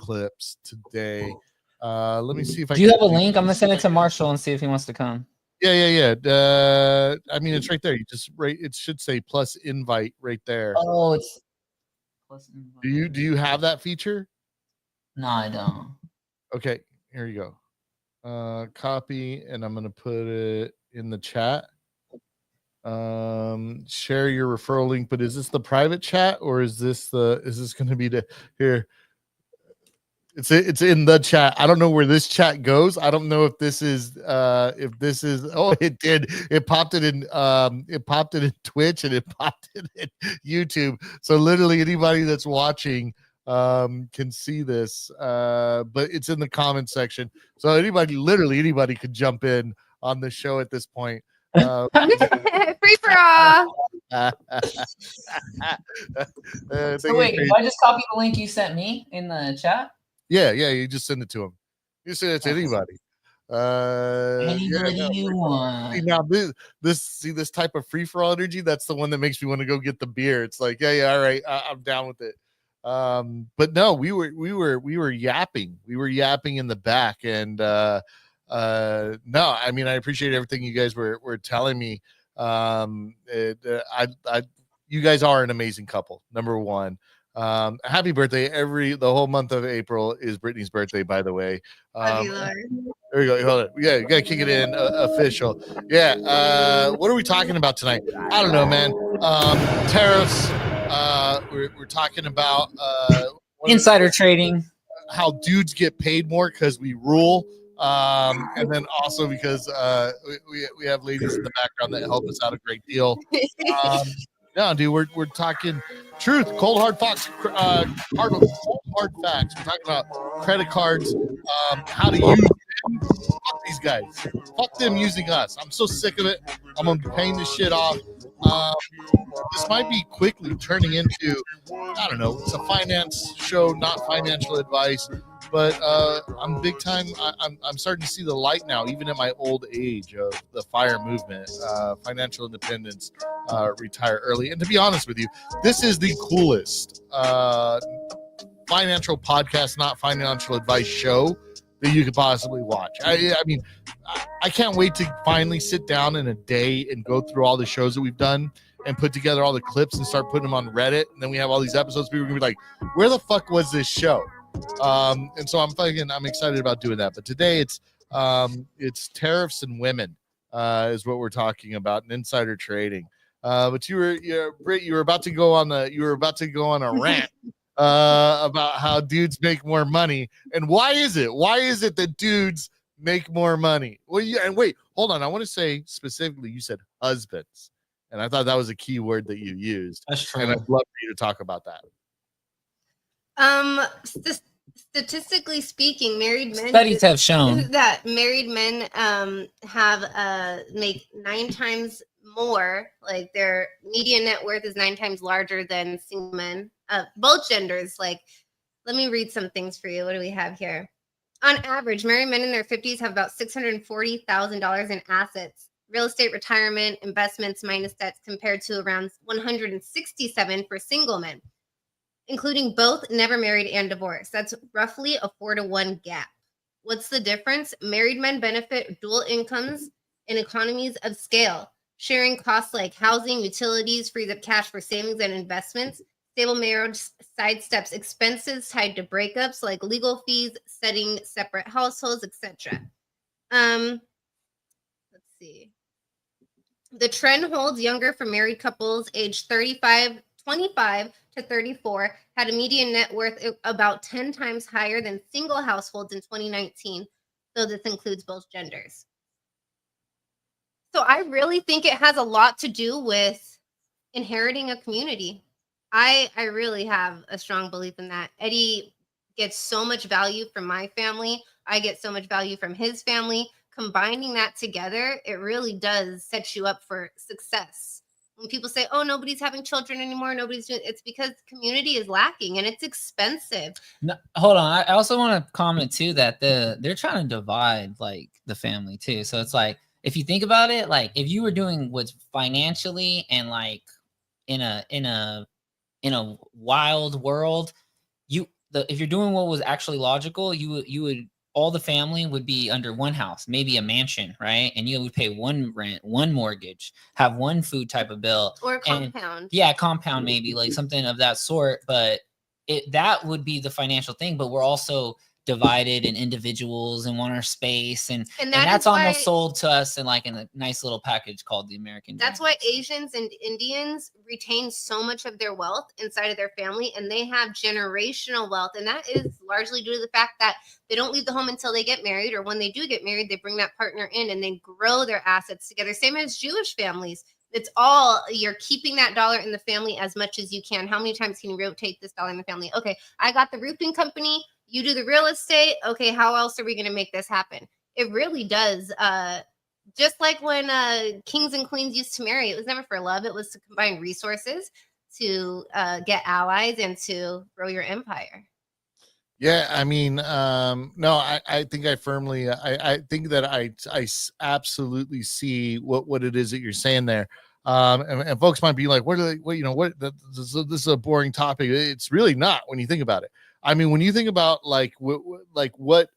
clips today. Let me see if Do you have a link? I'm gonna send it to Marshall and see if he wants to come. Yeah. I mean, it's right there. You just it should say plus invite right there. Oh, it's plus invite. Do you have that feature? No, I don't. Okay, here you go. Copy, and I'm gonna put it in the chat. Share your referral link, but is this the private chat or is this going to be the here? It's in the chat. I don't know where this chat goes. I don't know if this is oh, it did. It popped it in Twitch and it popped it in YouTube. So literally anybody that's watching can see this. But it's in the comment section. So literally anybody could jump in on the show at this point. Free for all. So wait, if I just copy the link you sent me in the chat? Yeah, you just send it to him. You send it to anybody. Anybody you want. See, now this type of free for all energy, that's the one that makes me want to go get the beer. It's like, yeah, all right, I'm down with it. But no, we were yapping. We were yapping in the back, and no, I mean, I appreciate everything you guys were telling me. You guys are an amazing couple. Number one. Happy birthday. The whole month of April is Brittany's birthday, by the way. There we go. Hold it. Yeah, you gotta kick it in official. Yeah. What are we talking about tonight? I don't know, man. Tariffs. We're talking about insider trading. How dudes get paid more because we rule. And then also because we have ladies in the background that help us out a great deal. No, dude, we're talking truth, cold hard facts. Cold hard facts. We're talking about credit cards, how to use them. Fuck these guys. Fuck them using us. I'm so sick of it. I'm gonna be paying this shit off. This might be quickly turning into, I don't know, it's a finance show, not financial advice. But I'm big time. I'm starting to see the light now, even at my old age, of the FIRE movement, financial independence, retire early. And to be honest with you, this is the coolest financial podcast, not financial advice show that you could possibly watch. I mean, I can't wait to finally sit down in a day and go through all the shows that we've done and put together all the clips and start putting them on Reddit. And then we have all these episodes. People are gonna be like, "Where the fuck was this show?" And so I'm excited about doing that. But today it's tariffs and women is what we're talking about, and insider trading. But Britt, you were about to go on a rant about how dudes make more money. And why is it that dudes make more money? Well, and wait, hold on. I want to say specifically, you said husbands. And I thought that was a key word that you used. That's true. And I'd love for you to talk about that. Statistically speaking, married men studies have shown that married men have make 9 times more. Like their median net worth is 9 times larger than single men. Both genders. Like, let me read some things for you. What do we have here? On average, married men in their 50s have about $640,000 in assets, real estate, retirement, investments, minus debts, compared to around 167 for single men, including both never married and divorced. That's roughly a 4-to-1 gap. What's the difference? Married men benefit dual incomes and economies of scale. Sharing costs like housing, utilities, frees up cash for savings and investments. Stable marriage sidesteps expenses tied to breakups like legal fees, setting separate households, etc. Let's see. The trend holds younger for married couples aged 25 to 34 had a median net worth about 10 times higher than single households in 2019, though this includes both genders. So I really think it has a lot to do with inheriting a community. I really have a strong belief in that. Eddie gets so much value from my family. I get so much value from his family. Combining that together, it really does set you up for success. When people say, "Oh, nobody's having children anymore," it's because community is lacking and it's expensive. No, hold on. I also want to comment too that they're trying to divide like the family too. So it's like, if you think about it, like if you were doing what's financially and like in a wild world, if you're doing what was actually logical, you would all the family would be under one house, maybe a mansion, right? And you would pay one rent, one mortgage, have one food type of bill, Or a and compound. yeah, compound maybe like something of that sort. But that would be the financial thing. But we're also divided and individuals and want our space, and that's almost sold to us in like in a nice little package called the American dream. That's why Asians and Indians retain so much of their wealth inside of their family, and they have generational wealth, and that is largely due to the fact that they don't leave the home until they get married, or when they do get married, they bring that partner in and they grow their assets together. Same as Jewish families. It's all, you're keeping that dollar in the family as much as you can. How many times can you rotate this dollar in the family? Okay, I got the roofing company. You do the real estate. Okay, how else are we going to make this happen? It really does. Just like when kings and queens used to marry, it was never for love. It was to combine resources, to get allies, and to grow your empire. Yeah, I mean, no, I think I firmly, I think that I absolutely see what it is that you're saying there. And folks might be like, what are they, what, you know, what, this is a boring topic. It's really not when you think about it. I mean, when you think about like what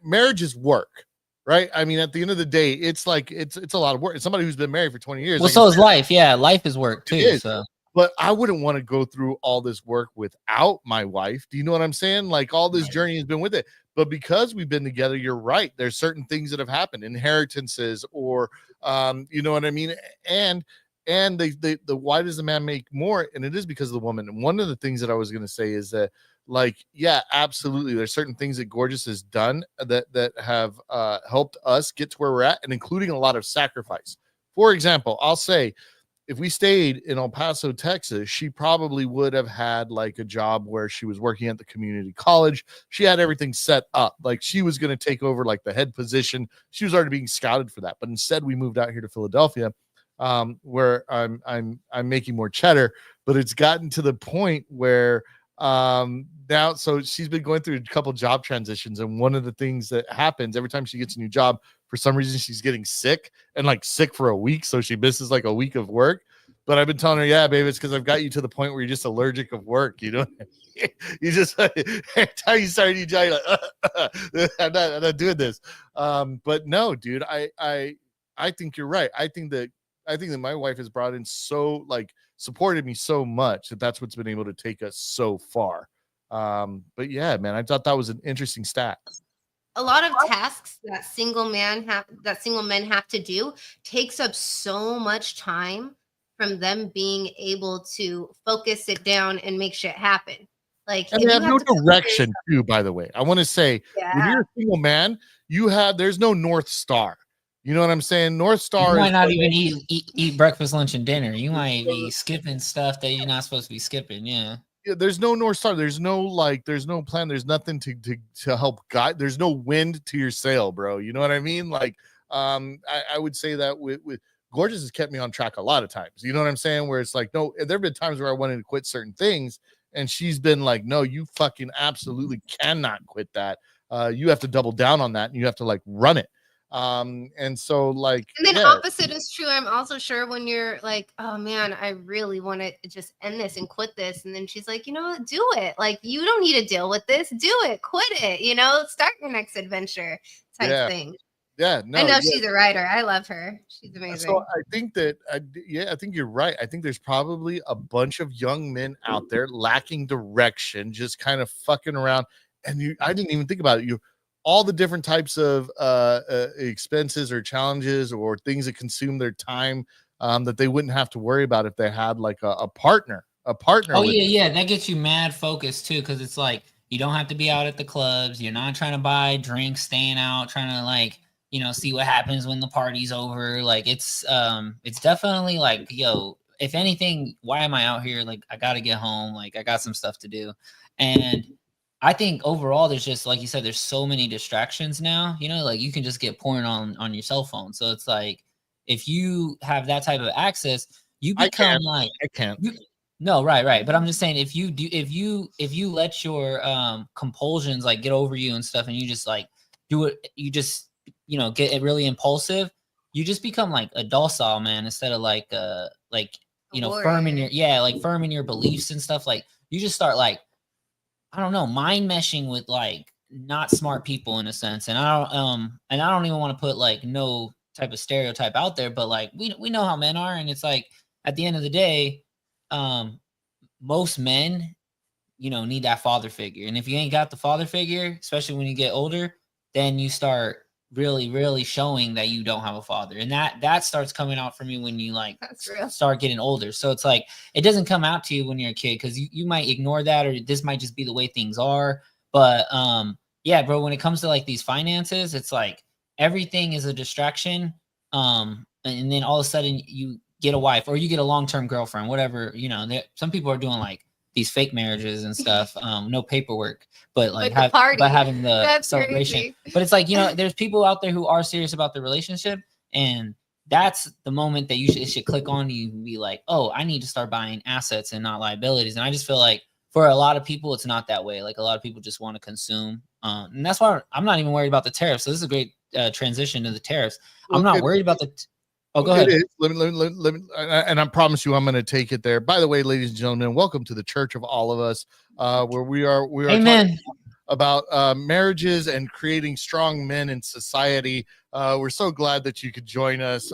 marriage is work, right? I mean, at the end of the day, it's like, it's a lot of work. It's somebody who's been married for 20 years. Well, like, so is life. Yeah. Life is work too. So. But I wouldn't want to go through all this work without my wife. Do you know what I'm saying? Like all this journey has been with it. But because we've been together, you're right. There's certain things that have happened, inheritances, or you know what I mean? And the why does the man make more? And it is because of the woman. And one of the things that I was going to say is that, like, yeah, absolutely. There's certain things that Gorgeous has done that have helped us get to where we're at, and including a lot of sacrifice. For example, I'll say, if we stayed in El Paso, Texas, she probably would have had like a job where she was working at the community college. She had everything set up. Like she was going to take over like the head position. She was already being scouted for that. But instead we moved out here to Philadelphia, where I'm making more cheddar, but it's gotten to the point where now, so she's been going through a couple job transitions, and one of the things that happens every time she gets a new job, for some reason she's getting sick, and like sick for a week, so she misses like a week of work. But I've been telling her, yeah, baby, it's because I've got you to the point where you're just allergic of work. You know, you just every time you start a new job, you're like, I'm not doing this. But no, dude, I think you're right. I think that my wife has brought in supported me so much that's what's been able to take us so far. But yeah, man, I thought that was an interesting stat. A lot of tasks that single men have to do takes up so much time from them being able to focus it down and make shit happen. Like, and they have no direction too, by the way. I want to say, when you're a single man, there's no North Star. You know what I'm saying? North Star. You might not even eat breakfast, lunch, and dinner. You might be skipping stuff that you're not supposed to be skipping. Yeah. There's no North Star. There's no plan. There's nothing to help guide. There's no wind to your sail, bro. You know what I mean? Like, I would say that with Gorgeous has kept me on track a lot of times. You know what I'm saying? Where it's like, no, there have been times where I wanted to quit certain things, and she's been like, no, you fucking absolutely cannot quit that. You have to double down on that, and you have to like run it. And so like, and then opposite is true. I'm also sure when you're like, oh man, I really want to just end this and quit this, and then she's like, you know what, do it. Like, you don't need to deal with this, do it, quit it, you know, start your next adventure type thing. Yeah, no, I know she's a writer. I love her. She's amazing. So I think that, I think you're right. I think there's probably a bunch of young men out there lacking direction, just kind of fucking around. And I didn't even think about it. All the different types of expenses or challenges or things that consume their time that they wouldn't have to worry about if they had like a partner. Oh yeah, that gets you mad focused too, because it's like you don't have to be out at the clubs. You're not trying to buy drinks, staying out, trying to like, you know, see what happens when the party's over. Like it's definitely like, yo, if anything, why am I out here? Like, I gotta get home. Like, I got some stuff to do. And I think overall, there's just, like you said, there's so many distractions now, you know, like you can just get porn on your cell phone. So it's like, if you have that type of access, you become I can't. No, right. But I'm just saying, if you let your compulsions like get over you and stuff, and you just like do it, you just, you know, get really impulsive, you just become like a docile man instead of like you know, firm in your beliefs and stuff. Like, you just start like I don't know, mind meshing with like not smart people in a sense. And I don't even want to put like no type of stereotype out there, but like we know how men are, and it's like at the end of the day, um, most men, need that father figure. And if you ain't got the father figure, especially when you get older, then you start really, really showing that you don't have a father. And that starts coming out for me when you like start getting older. So it's like it doesn't come out to you when you're a kid because you might ignore that, or this might just be the way things are. But yeah, bro, when it comes to like these finances, it's like everything is a distraction. And then all of a sudden you get a wife or you get a long-term girlfriend, whatever, some people are doing like these fake marriages and stuff, no paperwork, but like having the That's celebration. Crazy. But it's like, there's people out there who are serious about the relationship, and that's the moment that it should click on you and be like, oh, I need to start buying assets and not liabilities. And I just feel like for a lot of people, it's not that way. Like a lot of people just want to consume. And that's why I'm not even worried about the tariffs. So this is a great transition to the tariffs. I'm not worried about the Oh, go ahead. Let me, and I promise you, I'm going to take it there. By the way, ladies and gentlemen, welcome to the Church of All of Us, where we are talking about marriages and creating strong men in society. We're so glad that you could join us.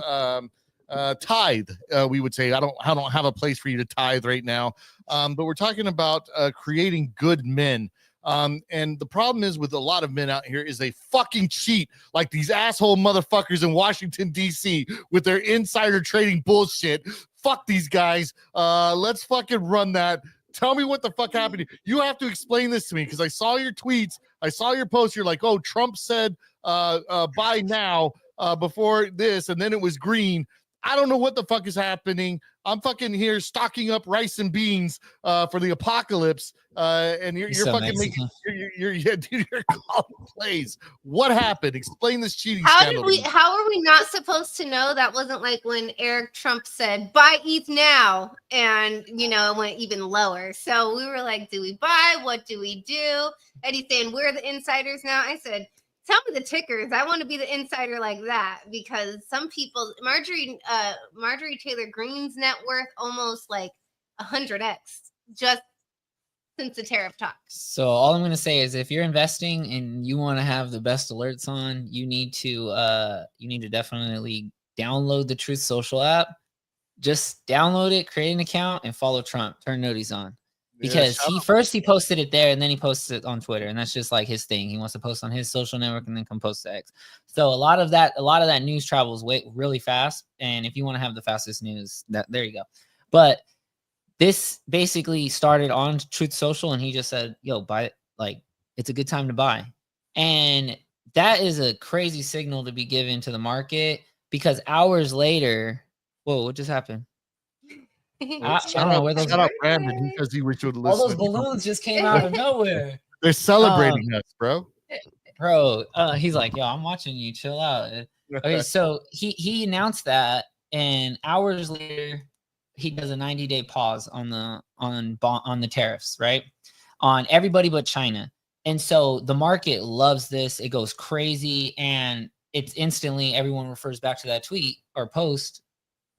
Tithe, we would say. I don't have a place for you to tithe right now, but we're talking about creating good men. And the problem is with a lot of men out here is they fucking cheat like these asshole motherfuckers in Washington, D.C. with their insider trading bullshit. Fuck these guys. Let's fucking run that. Tell me what the fuck happened. You have to explain this to me because I saw your tweets. I saw your post. You're like, oh, Trump said buy now before this, and then it was green. I don't know what the fuck is happening. I'm fucking here stocking up rice and beans for the apocalypse, and you're so fucking Mexican. You're calling plays. What happened? Explain this cheating scandal. How are we not supposed to know? That wasn't like when Eric Trump said buy ETH now, and it went even lower. So we were like, do we buy? What do we do? And he's saying we're the insiders now. I said, tell me the tickers. I want to be the insider like that, because some people, Marjorie Taylor Greene's net worth almost like 100x just since the tariff talks. So all I'm going to say is if you're investing and you want to have the best alerts on, you need to definitely download the Truth Social app. Just download it, create an account, and follow Trump. Turn noties on. Because he posted it there and then he posted it on Twitter, and that's just like his thing. He wants to post on his social network and then come post to X. So a lot of that news travels really fast. And if you want to have the fastest news, there you go. But this basically started on Truth Social, and he just said, "Yo, buy it. Like it's a good time to buy." And that is a crazy signal to be given to the market, because hours later, whoa, what just happened? I don't know where those. Shout out Brandon because he wish you would listen. All those balloons just came out of nowhere. They're celebrating us, bro. He's like, yo, I'm watching you. Chill out. Okay, so he announced that, and hours later, he does a 90-day pause on the tariffs, right, on everybody but China. And so the market loves this. It goes crazy, and it's instantly everyone refers back to that tweet or post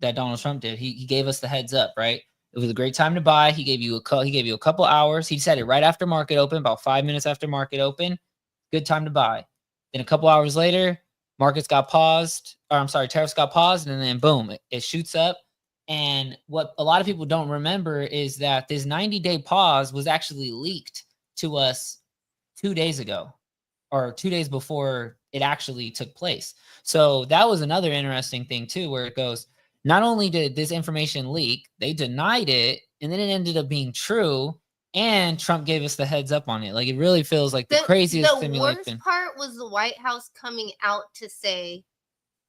that Donald Trump did. He gave us the heads up, right? It was a great time to buy. He gave you a couple hours. He said it right after market open, about 5 minutes after market open. Good time to buy. Then a couple hours later, tariffs got paused, and then boom, it shoots up. And what a lot of people don't remember is that this 90-day pause was actually leaked to us 2 days ago, or 2 days before it actually took place. So that was another interesting thing too, where it goes, not only did this information leak, they denied it, and then it ended up being true, and Trump gave us the heads up on it. Like, it really feels like the craziest simulation. The worst part was the White House coming out to say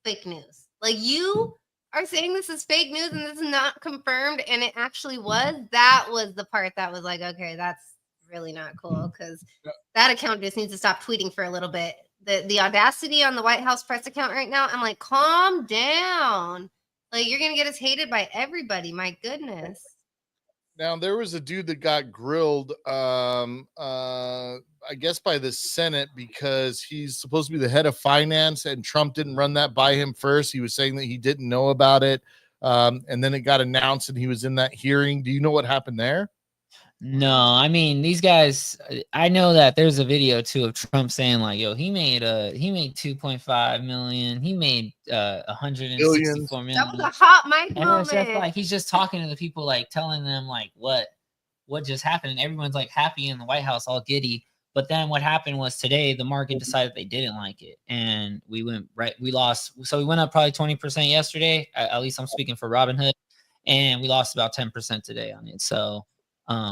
fake news. Like, you are saying this is fake news and this is not confirmed, and it actually was. That was the part that was like, okay, that's really not cool, because that account just needs to stop tweeting for a little bit. The audacity on the White House press account right now, I'm like, calm down. Like, you're going to get us hated by everybody. My goodness. Now, there was a dude that got grilled, I guess, by the Senate, because he's supposed to be the head of finance, and Trump didn't run that by him first. He was saying that he didn't know about it. And then it got announced and he was in that hearing. Do you know what happened there? No, I mean these guys. I know that there's a video too of Trump saying like, "Yo, he made 2.5 million. He made 164 million." That was a hot mic And it's just moment. like he's just talking to the people, like telling them like what just happened, and everyone's like happy in the White House, all giddy. But then what happened was today the market decided they didn't like it, and we lost. So we went up probably 20% yesterday. At least I'm speaking for Robinhood, and we lost about 10% today on it. So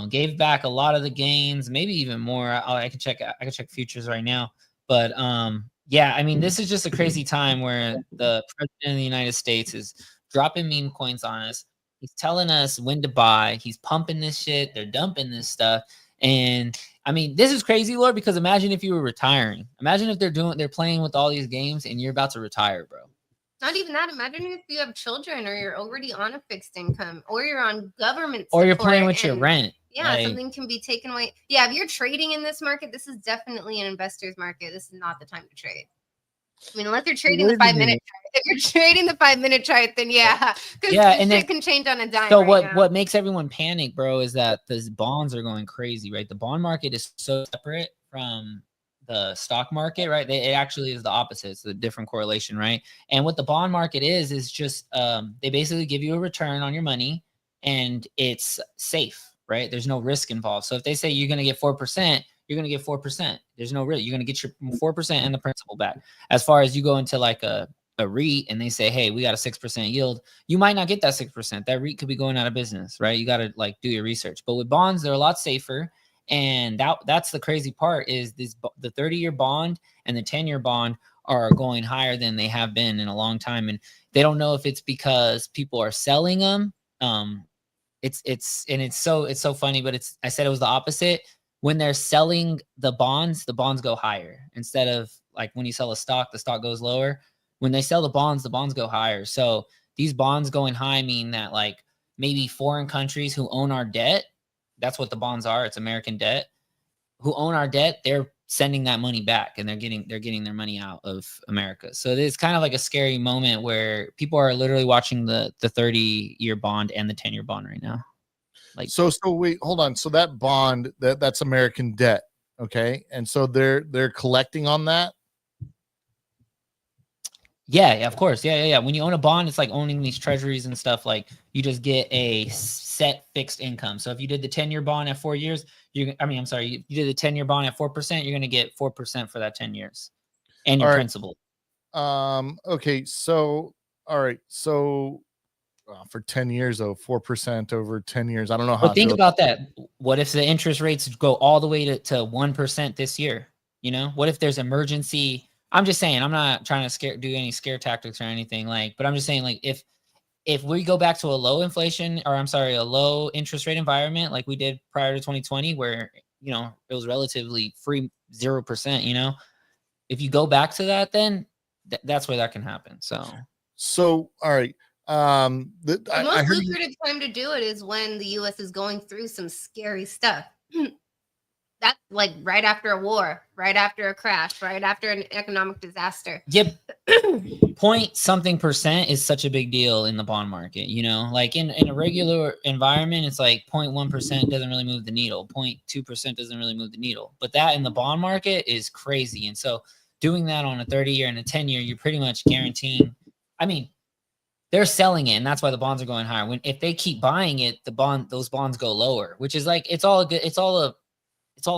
gave back a lot of the gains, maybe even more. I can check futures right now, but yeah, I mean this is just a crazy time where the president of the United States is dropping meme coins on us. He's telling us when to buy. He's pumping this shit. They're dumping this stuff. And I mean, this is crazy, Lord, because imagine if you were retiring. Imagine if they're playing with all these games and you're about to retire, bro. Not even that. Imagine if you have children or you're already on a fixed income or you're on government support, or you're playing with your rent. Yeah, like, something can be taken away. Yeah, if you're trading in this market, this is definitely an investor's market. This is not the time to trade. I mean, unless you're trading the 5 minute chart. If you're trading the 5 minute chart, then yeah, because and shit can change on a dime. So what makes everyone panic, bro, is that the bonds are going crazy, right? The bond market is so separate from the stock market, right? It actually is the opposite. It's a different correlation, right? And what the bond market is just they basically give you a return on your money, and it's safe, right? There's no risk involved. So if they say you're going to get 4%, you're going to get 4%. There's no risk. You're going to get your 4% and the principal back. As far as you go into like a REIT and they say, hey, we got a 6% yield, you might not get that 6%. That REIT could be going out of business, right? You got to like do your research. But with bonds, they're a lot safer. And that's the crazy part is the 30-year bond and the 10-year bond are going higher than they have been in a long time. And they don't know if it's because people are selling them. It's so funny, but I said it was the opposite. When they're selling the bonds go higher. Instead of like when you sell a stock, the stock goes lower. When they sell the bonds go higher. So these bonds going high mean that like maybe foreign countries who own our debt, that's what the bonds are. It's American debt. Who own our debt, they're sending that money back and they're getting their money out of America. So it's kind of like a scary moment where people are literally watching the 30-year bond and the 10-year bond right now. Like so wait, hold on. So that bond that's American debt, okay? And so they're collecting on that. Yeah, of course. Yeah. When you own a bond, it's like owning these treasuries and stuff. Like you just get a set fixed income. So if you did the 10-year bond at 4 years, you did the 10-year bond at 4%, you're going to get 4% for that 10 years and your principal. Okay. So, all right. So for 10 years, though, 4% over 10 years. I don't know how. But think about that. What if the interest rates go all the way to 1% this year? You know, what if there's emergency? I'm just saying, I'm not trying to do any scare tactics or anything but I'm just saying like if we go back to a low inflation a low interest rate environment like we did prior to 2020 where, you know, it was relatively free 0%, you know, if you go back to that, then that's where that can happen. So, all right. The most lucrative time to do it is when the U.S. is going through some scary stuff. That's like right after a war, right after a crash, right after an economic disaster. Yep. Point something percent is such a big deal in the bond market. You know, like in a regular environment, it's like 0.1% doesn't really move the needle. 0.2% doesn't really move the needle. But that in the bond market is crazy. And so doing that on a 30-year and a 10-year, you're pretty much guaranteeing. I mean, they're selling it, and that's why the bonds are going higher. If they keep buying it, those bonds go lower, which is like it's all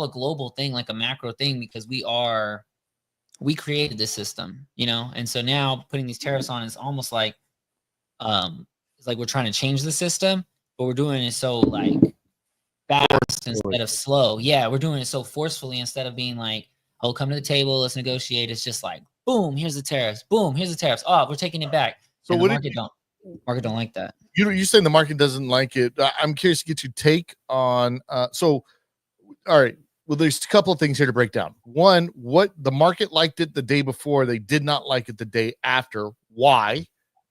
a global thing, like a macro thing, because we created this system, you know. And so now putting these tariffs on is almost like it's like we're trying to change the system, but we're doing it so like fast instead of slow. Yeah, we're doing it so forcefully instead of being like, oh, come to the table, let's negotiate. It's just like, boom, here's the tariffs. Boom, here's the tariffs. Oh, we're taking it back. So what market don't like that. You're saying the market doesn't like it. I'm curious to get your take on all right. Well, there's a couple of things here to break down. One, what the market liked it the day before, they did not like it the day after. Why?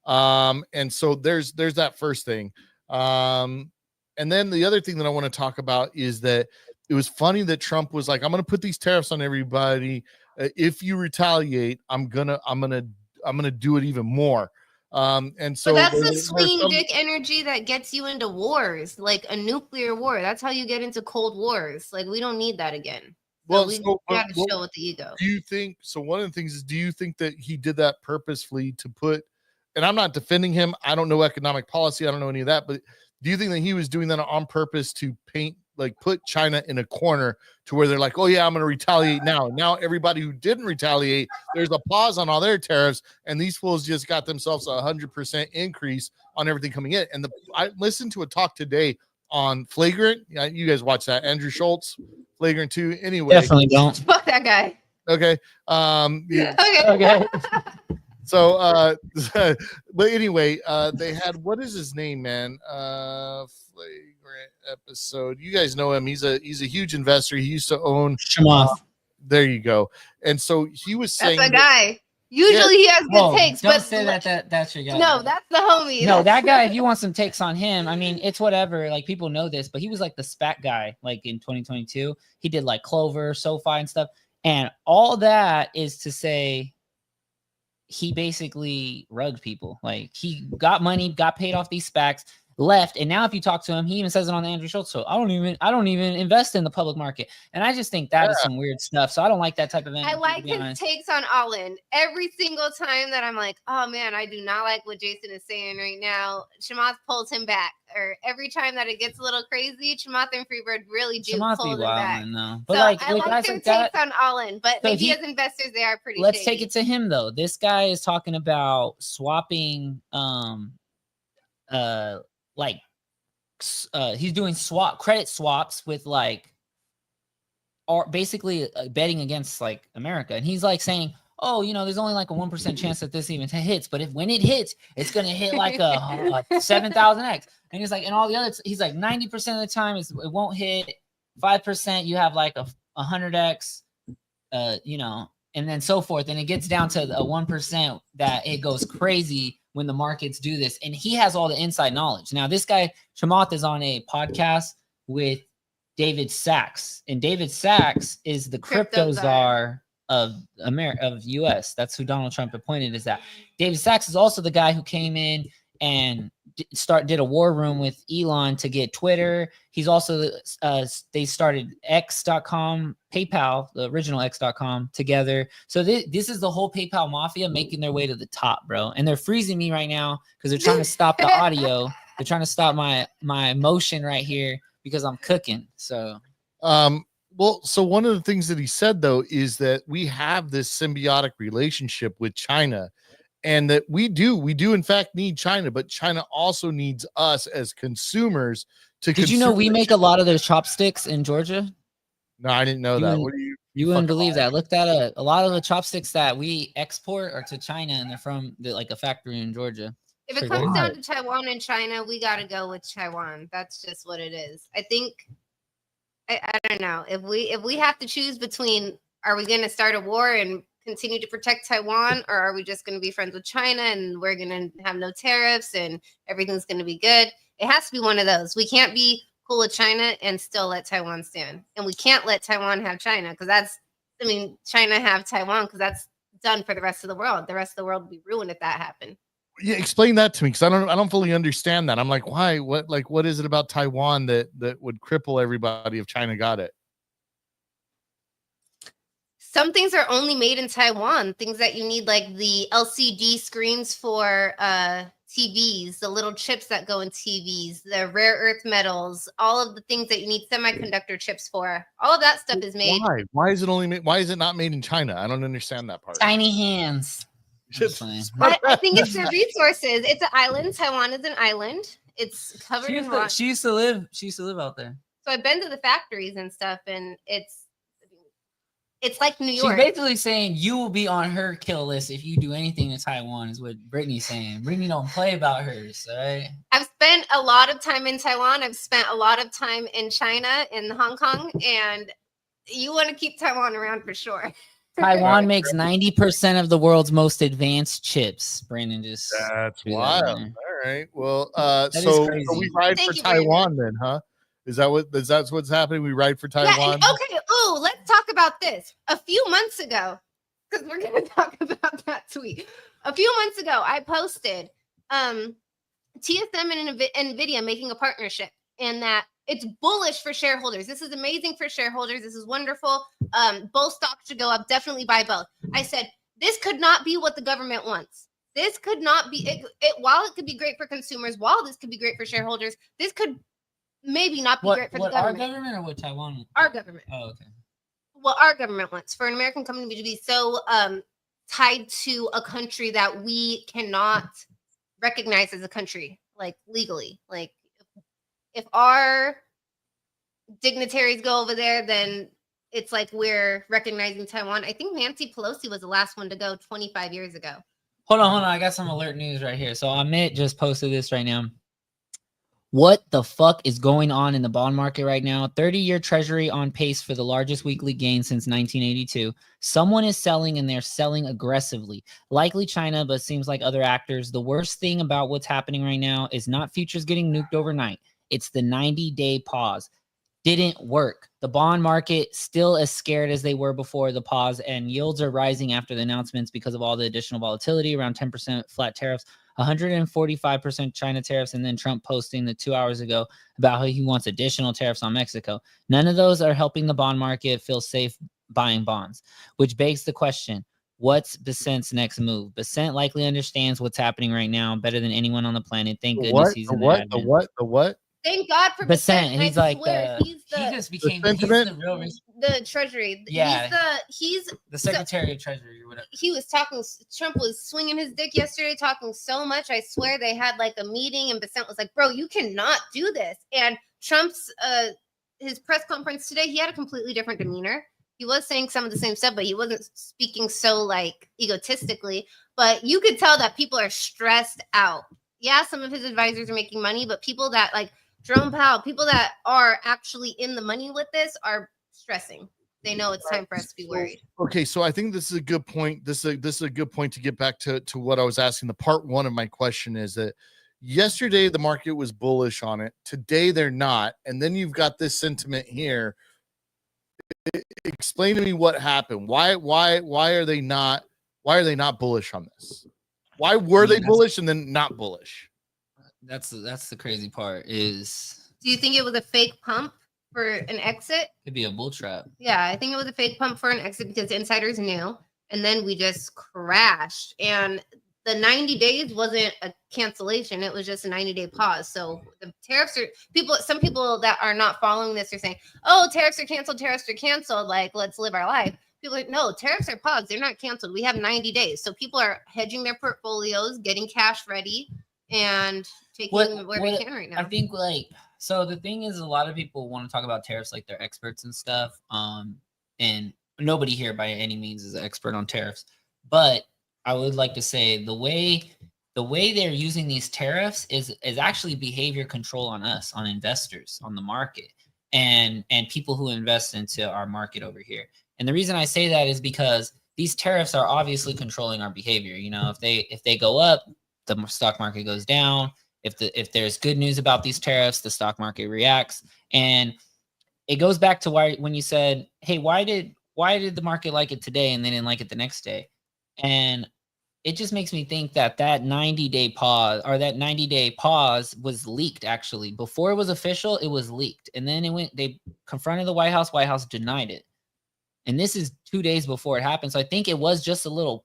And so there's that first thing. And then the other thing that I want to talk about is that it was funny that Trump was like, I'm going to put these tariffs on everybody. If you retaliate, I'm gonna do it even more. And so But that's the there's swinging some- dick energy that gets you into wars, like a nuclear war. That's how you get into cold wars. Like we don't need that again. well, we so, gotta well, chill with the ego. do you think so? One of the things is, do you think that he did that purposefully to put? And I'm not defending him. I don't know economic policy. I don't know any of that. But do you think that he was doing that on purpose to put China in a corner to where they're like, oh yeah, I'm going to retaliate now. Now everybody who didn't retaliate, there's a pause on all their tariffs, and these fools just got themselves 100% increase on everything coming in. And I listened to a talk today on Flagrant. Yeah, you guys watch that, Andrew Schultz, Flagrant 2. Anyway, Definitely don't. Fuck that guy. okay. Okay. So but anyway, they had, what is his name, man? Flagrant episode. You guys know him. He's a huge investor. He used to own Shimoff. there you go. And so he was saying That's a guy. Usually he has good takes, don't but say that's your guy. no, that's the homie. No, That's- that guy, if you want some takes on him, I mean, it's whatever. Like, people know this, but he was like the SPAC guy, like in 2022. He did like Clover, SoFi, and stuff. And all that is to say he basically rugged people. Like, he got money, got paid off these SPACs, left, and now if you talk to him, he even says it on the Andrew Schultz show. I don't even invest in the public market, and I just think that is some weird stuff. So I don't like that type of thing. I like his takes on All In. Every single time that I'm like, oh man, I do not like what Jason is saying right now, Chamath pulls him back. Or every time that it gets a little crazy, Chamath and Freebird really do pull him back. No. But so like, I like their takes on All In, but so maybe as investors they are pretty. Let's shady. take it to him though. This guy is talking about swapping he's doing credit swaps with like, or basically betting against like America, and he's like saying, oh, there's only like a 1% chance that this even hits, but when it hits, it's gonna hit like a 7,000x. And he's like, and all the other, he's like 90% of the time it won't hit. 5% you have like a 100x, and then so forth. And it gets down to a 1% that it goes crazy when the markets do this. And he has all the inside knowledge. Now, this guy, Chamath, is on a podcast with David Sachs. And David Sachs is the crypto czar of US. That's who Donald Trump appointed as that. David Sachs is also the guy who came in and did a war room with Elon to get Twitter. He's also they started X.com, PayPal, the original X.com together. So this is the whole PayPal mafia making their way to the top, bro. And they're freezing me right now because they're trying to stop the audio. They're trying to stop my motion right here because I'm cooking. So well, so one of the things that he said though is that we have this symbiotic relationship with China. And that we do in fact need China, but China also needs us as consumers to. Did you know we make a lot of those chopsticks in Georgia? No, I didn't know that. What do you wouldn't believe that. Look that up. A lot of the chopsticks that we export are to China, and they're from like a factory in Georgia. If it comes down to Taiwan and China, we got to go with Taiwan. That's just what it is. I think. I don't know if we have to choose between, are we going to start a war and continue to protect Taiwan, or are we just going to be friends with China and we're going to have no tariffs and everything's going to be good? It has to be one of those. We can't be cool with China and still let Taiwan stand. And we can't let Taiwan have China because China have Taiwan because that's done for the rest of the world. The rest of the world would be ruined if that happened. Yeah, explain that to me because I don't fully understand that. I'm like, why? What is it about Taiwan that would cripple everybody if China got it? Some things are only made in Taiwan. Things that you need, like the LCD screens for TVs, the little chips that go in TVs, the rare earth metals, all of the things that you need semiconductor chips for. All of that stuff is made. Why? Why is it only made? Why is it not made in China? I don't understand that part. Tiny hands. I think it's the resources. It's an island. Taiwan is an island. It's covered in rock. She used to live out there. So I've been to the factories and stuff, and it's like New York. She's basically saying you will be on her kill list if you do anything to Taiwan, is what Brittany's saying. Brittany don't play about hers, all right? I've spent a lot of time in Taiwan. I've spent a lot of time in China, in Hong Kong, and you want to keep Taiwan around for sure. Taiwan makes 90% of the world's most advanced chips. Brandon just that's wild. All right. Well, so we ride for Taiwan then, huh? Is that what's happening? We ride for Taiwan. Yeah, okay. Oh, let's talk about this. A few months ago, because we're gonna talk about that tweet. A few months ago, I posted TSM and NVIDIA making a partnership, and that it's bullish for shareholders. This is amazing for shareholders. This is wonderful. Both stocks should go up. Definitely buy both. I said, this could not be what the government wants. This could not be it. While it could be great for consumers, while this could be great for shareholders, this could maybe not be great for the government. Our government or what Taiwan? Our government. Oh, okay. What our government wants for an American company to be so tied to a country that we cannot recognize as a country, like legally. Like if our dignitaries go over there, then it's like we're recognizing Taiwan. I think Nancy Pelosi was the last one to go 25 years ago. Hold on. I got some alert news right here. So Amit just posted this right now. What the fuck is going on in the bond market right now? 30-year treasury on pace for the largest weekly gain since 1982. Someone is selling, and they're selling aggressively. Likely China, but seems like other actors. The worst thing about what's happening right now is not futures getting nuked overnight. It's the 90-day pause. Didn't work. The bond market still as scared as they were before the pause, and yields are rising after the announcements because of all the additional volatility, around 10% flat tariffs, 145% China tariffs, and then Trump posting the 2 hours ago about how he wants additional tariffs on Mexico. None of those are helping the bond market feel safe buying bonds, which begs the question, what's Besant's next move? Besant likely understands what's happening right now better than anyone on the planet. Thank goodness he's in the admin. The what? Thank God for Besant. Besant. He's like he just became the real the Treasury. Yeah, he's the Secretary of Treasury or whatever. He was talking. Trump was swinging his dick yesterday, talking so much. I swear they had like a meeting, and Besant was like, "Bro, you cannot do this." And Trump's his press conference today, he had a completely different demeanor. He was saying some of the same stuff, but he wasn't speaking so like egotistically. But you could tell that people are stressed out. Yeah, some of his advisors are making money, but people that like Jerome Powell, people that are actually in the money with this are stressing. They know it's time for us to be worried. Okay, so I think this is a good point. This is a good point to get back to what I was asking. The part one of my question is that yesterday the market was bullish on it. Today they're not, and then you've got this sentiment here. Explain to me what happened. Why are they not bullish on this? Why were they bullish and then not bullish? That's the crazy part. Is do you think it was a fake pump for an exit? Could be a bull trap. Yeah, I think it was a fake pump for an exit because insiders knew, and then we just crashed. And the 90 days wasn't a cancellation; it was just a 90-day pause. So the tariffs are some people that are not following this are saying, "Oh, tariffs are canceled. Tariffs are canceled. Like, let's live our life." People are like, no, tariffs are paused. They're not canceled. We have 90 days. So people are hedging their portfolios, getting cash ready, and taking where we can right now. I think so the thing is, a lot of people want to talk about tariffs like they're experts and stuff. And nobody here by any means is an expert on tariffs. But I would like to say the way they're using these tariffs is actually behavior control on us, on investors, on the market, and people who invest into our market over here. And the reason I say that is because these tariffs are obviously controlling our behavior. You know, if they go up, the stock market goes down. If there's good news about these tariffs, the stock market reacts. And it goes back to when you said, hey, why did the market like it today and they didn't like it the next day? And it just makes me think that 90-day pause or that 90-day pause was leaked. Actually, before it was official, it was leaked. And then they confronted the White House. White House denied it. And this is 2 days before it happened. So I think it was just a little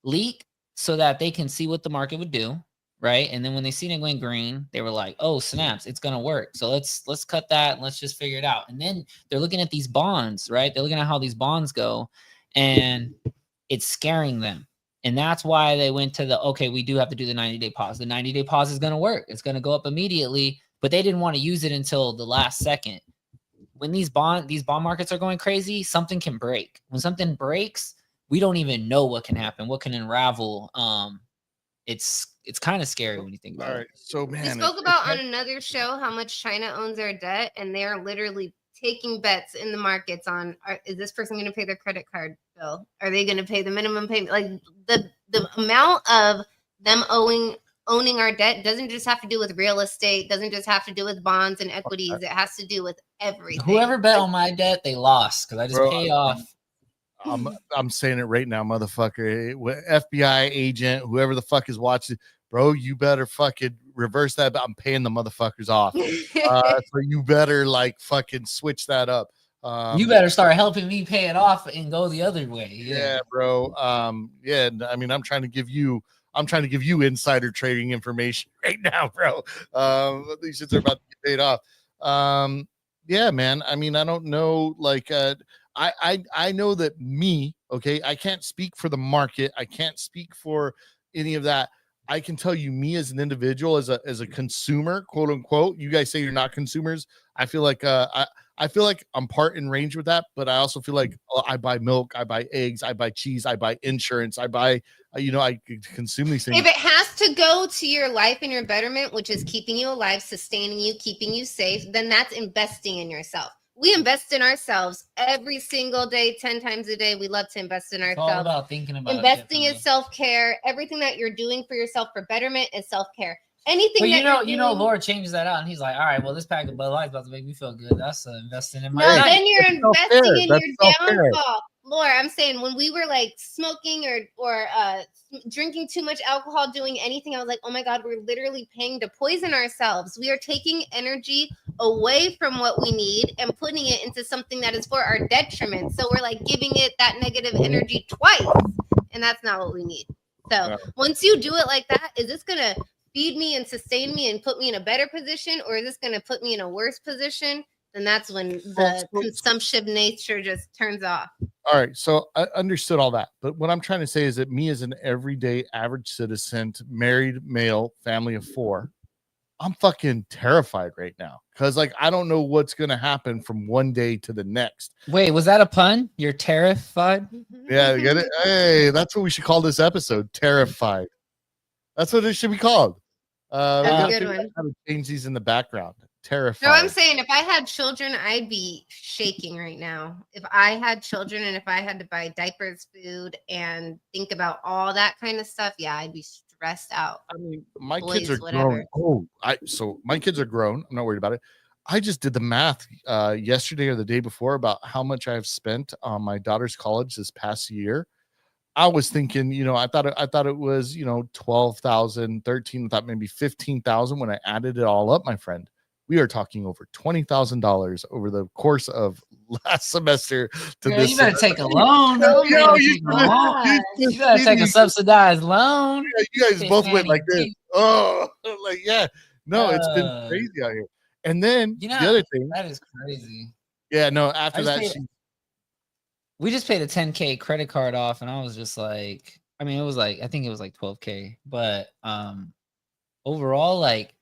leak so that they can see what the market would do, right? And then when they seen it going green, they were like, oh, snaps, it's going to work. So let's cut that and let's just figure it out. And then they're looking at these bonds, right? They're looking at how these bonds go, and it's scaring them. And that's why they went to okay, we do have to do the 90-day pause. The 90-day pause is going to work. It's going to go up immediately, but they didn't want to use it until the last second. When these bond markets are going crazy, something can break. When something breaks, we don't even know what can happen, what can unravel. It's kind of scary when you think about it. So man, we spoke about on another show how much China owns their debt, and they are literally taking bets in the markets on is this person going to pay their credit card bill? Are they going to pay the minimum payment? Like the amount of them owning our debt doesn't just have to do with real estate, doesn't just have to do with bonds and equities. It has to do with everything. Whoever bet on my debt, they lost because I just paid off. I'm saying it right now, motherfucker. FBI agent, whoever the fuck is watching, bro, you better fucking reverse that. I'm paying the motherfuckers off. So you better like fucking switch that up. You better start helping me pay it off and go the other way. Yeah, bro. Yeah, I mean, I'm trying to give you insider trading information right now, bro. These shits are about to get paid off. Yeah, man. I mean, I don't know, like I know that me, okay, I can't speak for the market, I can't speak for any of that. I can tell you, me as an individual, as a consumer, quote unquote. You guys say you're not consumers. I feel like I feel like I'm part in range with that, but I also feel like I buy milk, I buy eggs, I buy cheese, I buy insurance, I buy, I consume these things. If it has to go to your life and your betterment, which is keeping you alive, sustaining you, keeping you safe, then that's investing in yourself. We invest in ourselves every single day, 10 times a day. We love to invest in ourselves. It's all about thinking about investing is self-care. Everything that you're doing for yourself for betterment is self-care. Anything but you know, Lord changes that out, and he's like, all right, well, this pack of Bud Light's about to make me feel good. That's investing in my life. Then you're investing in your self-care. downfall. Laura, I'm saying when we were like smoking or drinking too much alcohol, doing anything, I was like, oh my God, we're literally paying to poison ourselves. We are taking energy away from what we need and putting it into something that is for our detriment. So we're like giving it that negative energy twice, and that's not what we need. So once you do it like that, is this going to feed me and sustain me and put me in a better position, or is this going to put me in a worse position? Then that's when the consumptive nature just turns off. All right, so I understood all that, but what I'm trying to say is that me as an everyday average citizen, married male, family of 4, I'm fucking terrified right now because like I don't know what's gonna happen from one day to the next. Wait, was that a pun? You're terrified? Yeah, get it? Hey, that's what we should call this episode. Terrified. That's what it should be called. That's a good one. How to change these in the background. Terrified. No, I'm saying if I had children, I'd be shaking right now. If I had children and if I had to buy diapers, food, and think about all that kind of stuff, yeah, I'd be stressed out. I mean, my kids are grown. So my kids are grown. I'm not worried about it. I just did the math yesterday or the day before about how much I've spent on my daughter's college this past year. I was thinking, I thought it was, 12,000, 13, I thought maybe 15,000 when I added it all up, my friend. We are talking over $20,000 over the course of last semester to this. You better take a loan. You better take a subsidized loan. Yeah, you guys both went like this. Oh, like, yeah. No, it's been crazy out here. And then the other thing. That is crazy. Yeah, no, after that, we just paid a $10K credit card off, and I was just like, I mean, I think it was like $12K. But overall, like,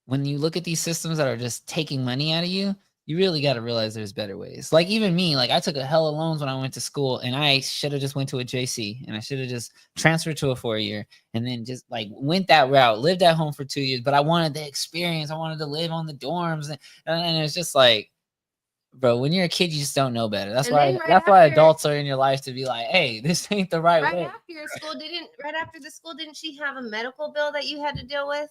when you look at these systems that are just taking money out of you, you really got to realize there's better ways. Like even me, like I took a hell of loans when I went to school, and I should have just went to a JC, and I should have just transferred to a 4-year, and then just like went that route, lived at home for 2 years. But I wanted the experience. I wanted to live on the dorms, and it's just like, bro, when you're a kid, you just don't know better. That's why adults are in your life to be like, hey, this ain't the right way. Right after the school, didn't she have a medical bill that you had to deal with?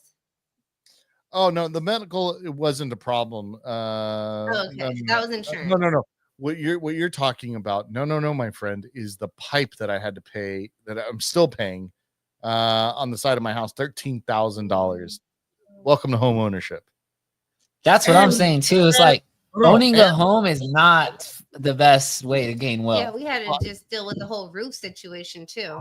Oh no, the medical, it wasn't a problem. Okay, that was insurance. No. What you're talking about? No, my friend, is the pipe that I had to pay, that I'm still paying, on the side of my house, $13,000. Welcome to home ownership. That's what I'm saying too. It's like owning a home is not the best way to gain wealth. Yeah, we had to just deal with the whole roof situation too.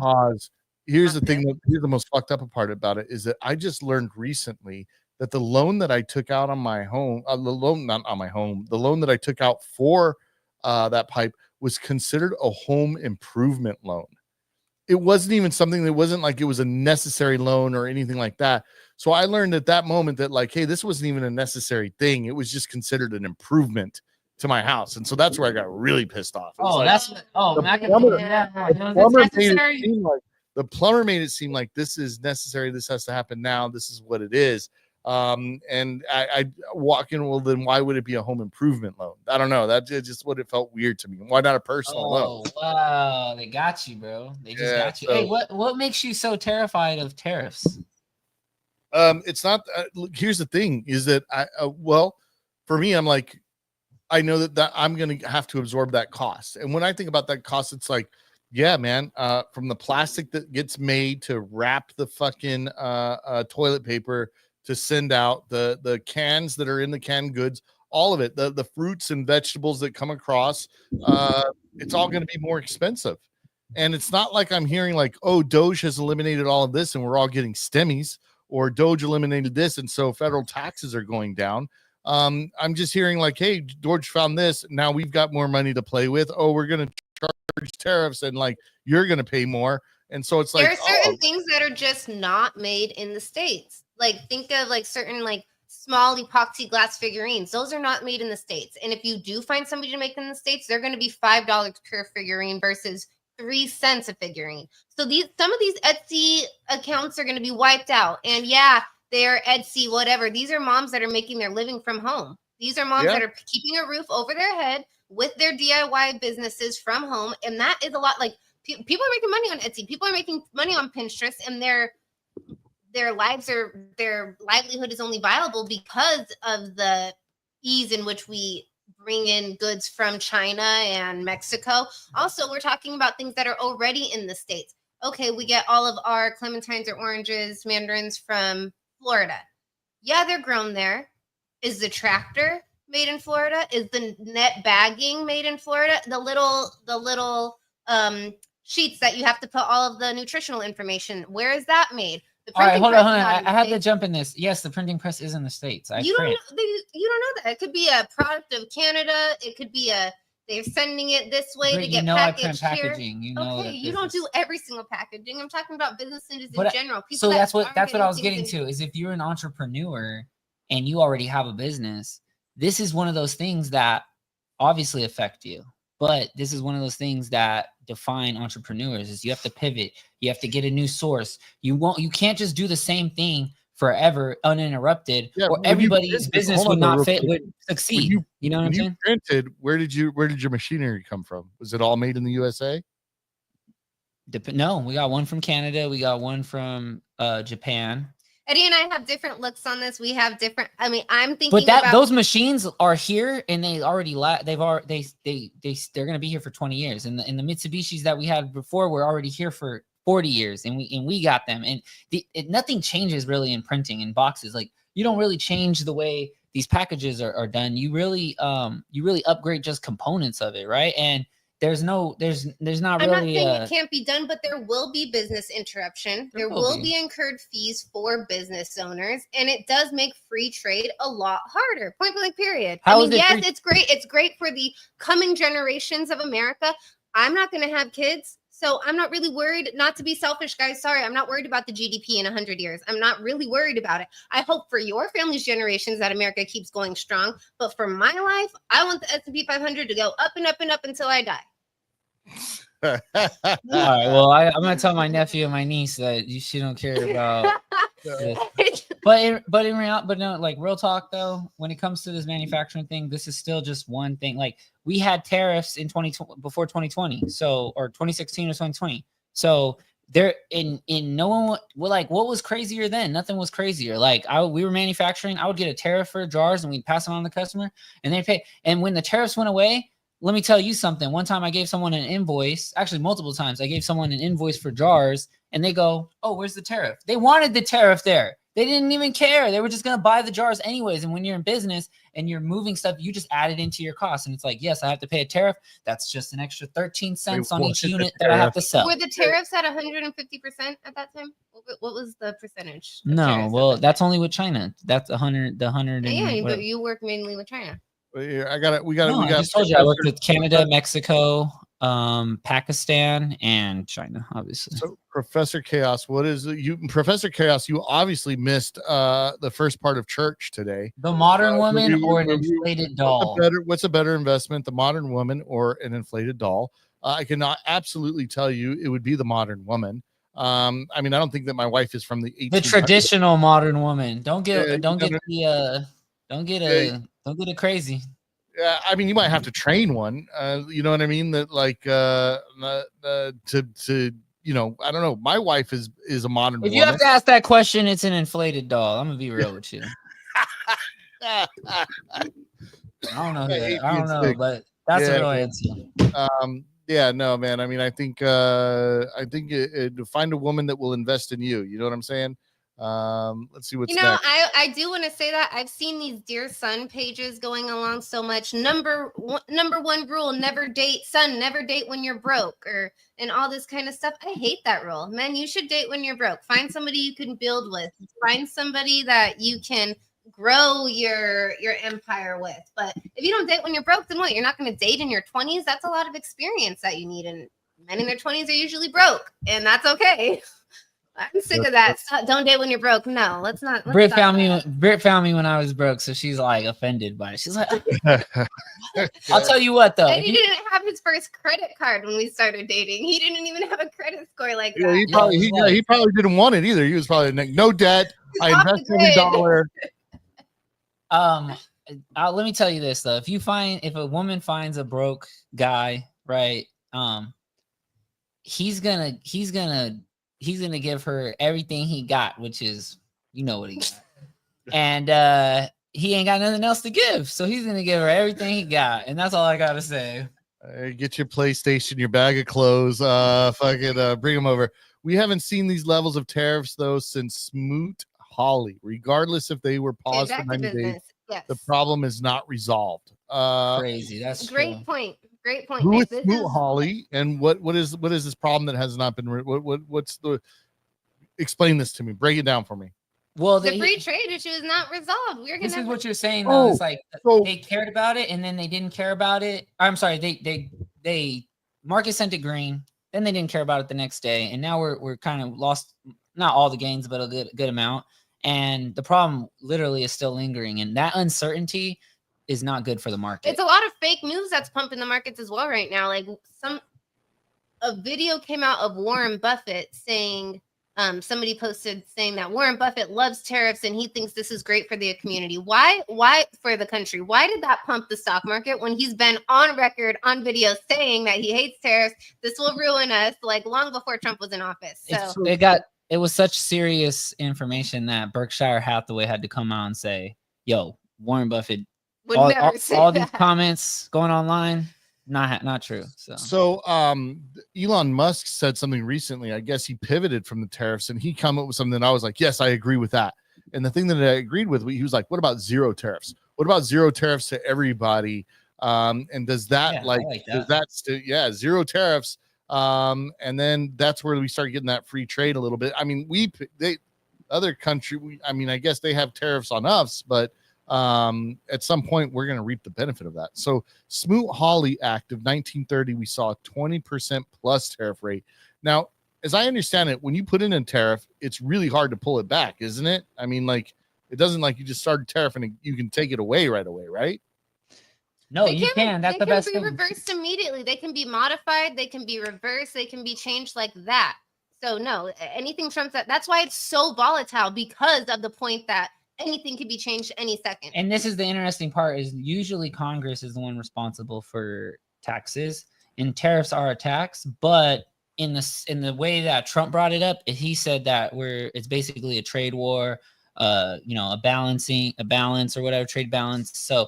Here's the thing. Here's the most fucked up part about it is that I just learned recently that the loan that I took out on my home, the loan that I took out for that pipe was considered a home improvement loan. It wasn't even something that wasn't like it was a necessary loan or anything like that. So I learned at that moment that like, hey, this wasn't even a necessary thing. It was just considered an improvement to my house. And so that's where I got really pissed off. The plumber made it seem like this is necessary. This has to happen now. This is what it is. And I walk in, well, then why would it be a home improvement loan? I don't know. That's just what it felt weird to me. Why not a personal loan? Wow, they got you, bro. They just got you. So, hey, what makes you so terrified of tariffs? It's not. Here's the thing: is that for me, I'm like, I know that I'm gonna have to absorb that cost, and when I think about that cost, it's like Yeah, man. From the plastic that gets made to wrap the fucking toilet paper to send out the cans that are in the canned goods, all of it, the fruits and vegetables that come across, it's all going to be more expensive. And it's not like I'm hearing like, oh, Doge has eliminated all of this and we're all getting stemmies, or Doge eliminated this and so federal taxes are going down. I'm just hearing like, hey, George found this. Now we've got more money to play with. Oh, we're going to charge tariffs and like you're going to pay more. And so it's like there are certain things that are just not made in the States. Like think of like certain like small epoxy glass figurines. Those are not made in the States. And if you do find somebody to make them in the States, they're going to be $5 per figurine versus 3 cents a figurine. So some of these Etsy accounts are going to be wiped out. And yeah, they're Etsy, whatever. These are moms that are making their living from home. These are moms that are keeping a roof over their head with their DIY businesses from home. And that is a lot. Like people are making money on Etsy. People are making money on Pinterest, and their livelihood is only viable because of the ease in which we bring in goods from China and Mexico. Also, we're talking about things that are already in the States. Okay, we get all of our clementines or oranges, mandarins from Florida. Yeah, they're grown there. Is the tractor made in Florida? Is the net bagging made in Florida? The little sheets that you have to put all of the nutritional information, where is that made? All right, hold on. I had to jump in this. Yes, the printing press is in the States. You don't know that. It could be a product of Canada. It could be they're sending it this way to get packaged here. Okay, you don't do every single packaging. I'm talking about businesses in general. So that's what I was getting to, is if you're an entrepreneur and you already have a business, this is one of those things that obviously affect you. But this is one of those things that define entrepreneurs, is you have to pivot. You have to get a new source. You can't just do the same thing forever uninterrupted, or everybody's business would not would succeed. You know what I'm saying? Printed, where did your machinery come from? Was it all made in the USA? No, we got one from Canada. We got one from Japan. Eddie and I have different looks on this. We have different. I mean, I'm thinking. But those machines are here, and they're going to be here for 20 years. And the Mitsubishis that we had before were already here for 40 years, and we got them. And nothing changes really in printing and boxes. Like you don't really change the way these packages are done. You really upgrade just components of it, right? And there's not really. I'm not saying it can't be done, but there will be business interruption. There will be incurred fees for business owners, and it does make free trade a lot harder. Point blank, period. Yes, it's great. It's great for the coming generations of America. I'm not going to have kids, so I'm not really worried. Not to be selfish, guys. Sorry, I'm not worried about the GDP in 100 years. I'm not really worried about it. I hope for your family's generations that America keeps going strong. But for my life, I want the S&P 500 to go up and up and up until I die. All right. Well, I'm gonna tell my nephew and my niece that she don't care about. But in reality, no, like real talk though, when it comes to this manufacturing thing, this is still just one thing. Like we had tariffs in before 2020, or 2016 or 2020. So there in no one like what was crazier then? Nothing was crazier. Like we were manufacturing. I would get a tariff for jars and we'd pass it on to the customer, and they pay. And when the tariffs went away. Let me tell you something. One time I gave someone an invoice, actually multiple times, I gave someone an invoice for jars and they go, oh, where's the tariff? They wanted the tariff there. They didn't even care. They were just going to buy the jars anyways. And when you're in business and you're moving stuff, you just add it into your cost. And it's like, yes, I have to pay a tariff. That's just an extra 13 cents on each unit that I have to sell. Were the tariffs at 150% at that time? What was the percentage? No, well, that's only with China. That's 100. Yeah, but you work mainly with China. I just told you I worked with Canada, Mexico, Pakistan, and China, obviously. So, Professor Chaos, Professor Chaos, you obviously missed the first part of church today. The modern woman or an inflated doll? What's a better investment, the modern woman or an inflated doll? I cannot absolutely tell you it would be the modern woman. I mean, I don't think that my wife is from the 1800s. The traditional modern woman. Don't get it crazy. Yeah, I mean, you might have to train one. You know what I mean? That like to I don't know. My wife is a modern woman. If you have to ask that question, it's an inflated doll. I'm gonna be real with you. I don't know, but that's a real answer. Yeah, no, man. I mean, I think to find a woman that will invest in you. You know what I'm saying? Let's see what's next. I do want to say that I've seen these Dear Son pages going along so much. Number one rule: never date son, never date when you're broke, and all this kind of stuff. I hate that rule. Men, you should date when you're broke. Find somebody you can build with. Find somebody that you can grow your empire with. But if you don't date when you're broke, then what? You're not going to date in your 20s? That's a lot of experience that you need, and men in their 20s are usually broke, and that's okay. I'm sick of that. Don't date when you're broke. No, let's not. Britt found me when I was broke, so she's like offended by it. She's like, I'll tell you what though. And he didn't have his first credit card when we started dating. He didn't even have a credit score like that. He probably didn't want it either. He was probably like, no debt. I invest every dollar. Let me tell you this though. If a woman finds a broke guy, right? He's gonna give her everything he got, which is, you know what he got. And he ain't got nothing else to give. So he's gonna give her everything he got. And that's all I gotta say. Get your PlayStation, your bag of clothes, bring them over. We haven't seen these levels of tariffs though since Smoot Hawley. Regardless if they were paused for 90 days, yes. The problem is not resolved. Crazy. That's great true. point. Great point. Who is Smoot Hawley, and what is this problem that has not been? What's the? Explain this to me. Break it down for me. Well, the free trade issue is not resolved. This is what you're saying. Though. It's like they cared about it, and then they didn't care about it. I'm sorry. They market sent it green, then they didn't care about it the next day, and now we're kind of lost. Not all the gains, but a good amount. And the problem literally is still lingering, and that uncertainty is not good for the market. It's a lot of fake news that's pumping the markets as well right now. Like a video came out of Warren Buffett saying, somebody posted saying that Warren Buffett loves tariffs and he thinks this is great for the community. Why for the country? Why did that pump the stock market when he's been on record on video saying that he hates tariffs? This will ruin us, like long before Trump was in office. So it was such serious information that Berkshire Hathaway had to come out and say, yo, Warren Buffett, all these comments going online, not true. So Elon Musk said something recently. I guess he pivoted from the tariffs and he came up with something that I was like, yes, I agree with that. And the thing that I agreed with, he was like, what about zero tariffs? What about zero tariffs to everybody? And does that zero tariffs? And then that's where we start getting that free trade a little bit. I mean, I guess they have tariffs on us, but at some point we're going to reap the benefit of that. So Smoot-Hawley Act of 1930, we saw a 20% plus tariff rate. Now, as I understand it, when you put in a tariff, it's really hard to pull it back, isn't it? I mean, like, it doesn't like you just start a tariff and you can take it away right away, right? No, you can. That's the best thing. They can be reversed immediately. They can be modified. They can be reversed. They can be changed like that. So no, anything Trump's that's why it's so volatile, because of the point that anything could be changed any second. And this is the interesting part, is usually Congress is the one responsible for taxes, and tariffs are a tax. But in the way that Trump brought it up, he said that it's basically a trade war, a balance or whatever, trade balance. So